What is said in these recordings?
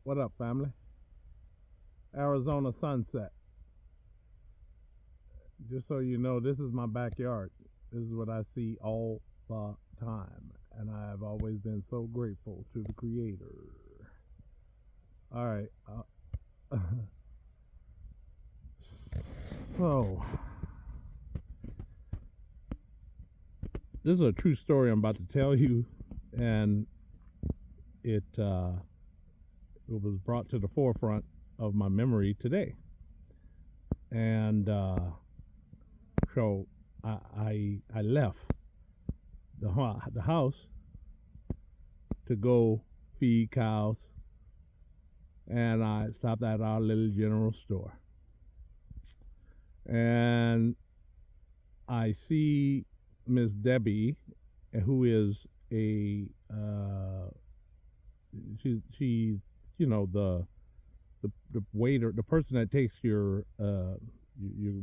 What up, family? Arizona sunset. Just so you know, this is my backyard. This is what I see all the time. And I have always been so grateful to the Creator. All right. So, this is a true story I'm about to tell you. And it was brought to the forefront of my memory today. And so I left the house to go feed cows, and I stopped at our little general store, and I see Miss Debbie, who is a she's the waiter, the person that takes your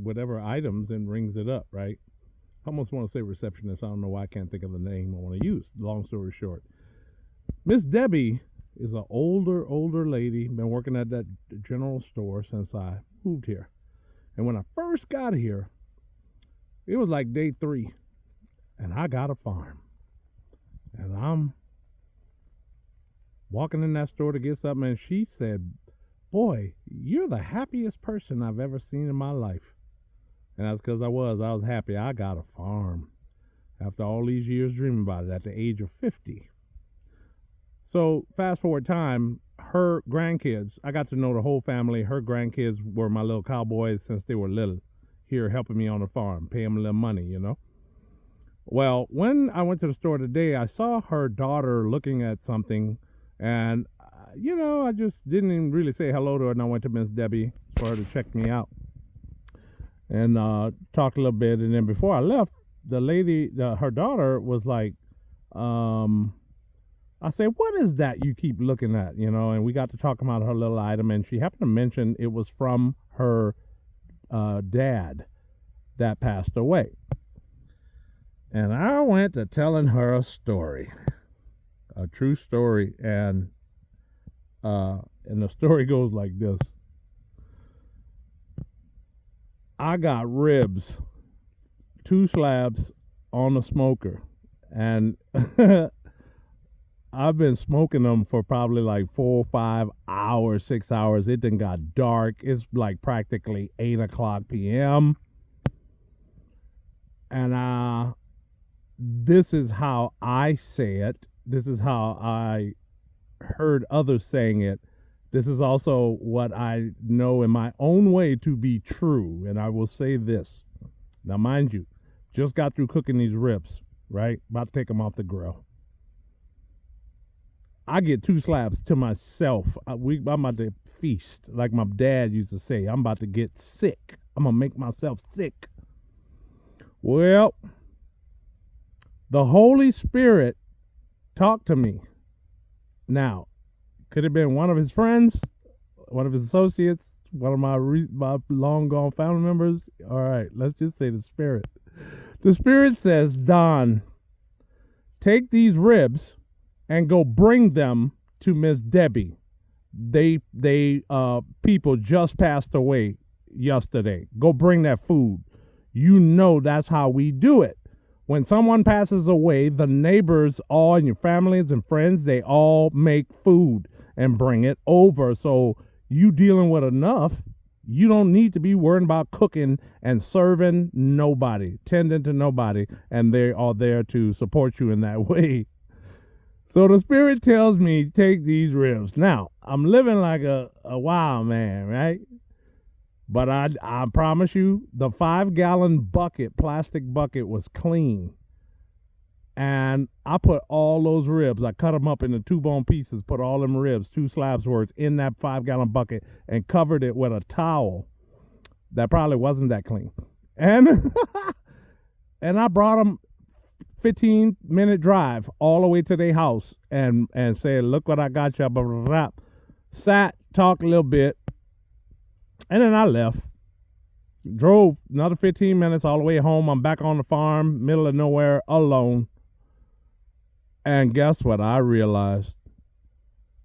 whatever items and rings it up, right? I almost want to say receptionist. I don't know why I can't think of the name I want to use. Long story short, Miss Debbie is an older lady. Been working at that general store since I moved here. And when I first got here, it was like day 3, and I got a farm. And I'm walking in that store to get something, and she said, "Boy, you're the happiest person I've ever seen in my life." And that's because I was happy. I got a farm after all these years dreaming about it at the age of 50. So fast forward time, her grandkids, I got to know the whole family. Her grandkids were my little cowboys since they were little, here helping me on the farm, paying them a little money. Well, when I went to the store today, I saw her daughter looking at something, and I just didn't even really say hello to her, and I went to Miss Debbie for her to check me out and talk a little bit. And then before I left, the lady, her daughter, was like, I said, "What is that you keep looking at?" And we got to talking about her little item, and she happened to mention it was from her dad that passed away. And I went to telling her a story, a true story, and the story goes like this. I got ribs, 2 slabs on the smoker, and I've been smoking them for probably like 4 or 5 hours, 6 hours. It done got dark. It's like practically 8:00 p.m. And this is how I say it. This is how I heard others saying it. This is also what I know in my own way to be true. And I will say this. Now, mind you, just got through cooking these ribs, right? About to take them off the grill. I get 2 slabs to myself. I'm about to feast, like my dad used to say. I'm about to get sick. I'm going to make myself sick. Well, the Holy Spirit talked to me. Now, could have been one of his friends, one of his associates, one of my long gone family members. All right, let's just say the Spirit. The Spirit says, "Don, take these ribs and go bring them to Miss Debbie. They people just passed away yesterday. Go bring that food. That's how we do it. When someone passes away, the neighbors, all and your families and friends, they all make food and bring it over. So you dealing with enough, you don't need to be worrying about cooking and serving nobody, tending to nobody, and they are there to support you in that way." So the Spirit tells me, take these ribs. Now, I'm living like a wild man, right? But I promise you, the 5-gallon bucket, plastic bucket, was clean. And I put all those ribs, I cut them up into 2-bone pieces, put all them ribs, 2 slabs worth, in that 5-gallon bucket and covered it with a towel that probably wasn't that clean. And and I brought them 15-minute drive all the way to their house and said, "Look what I got you." Blah, blah, blah. Sat, talked a little bit, and then I left. Drove another 15 minutes all the way home. I'm back on the farm, middle of nowhere, alone. And guess what I realized?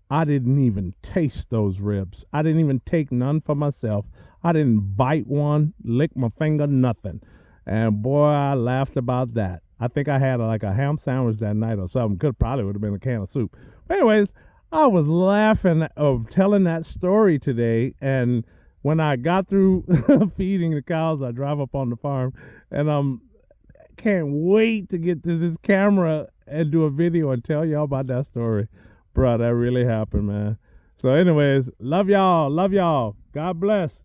I didn't even taste those ribs. I didn't even take none for myself. I didn't bite one, lick my finger, nothing. And boy, I laughed about that. I think I had like a ham sandwich that night or something. Could probably would have been a can of soup. But anyways, I was laughing of telling that story today. And when I got through feeding the cows, I drive up on the farm, and can't wait to get to this camera and do a video and tell y'all about that story. Bro, that really happened, man. So anyways, love y'all. Love y'all. God bless.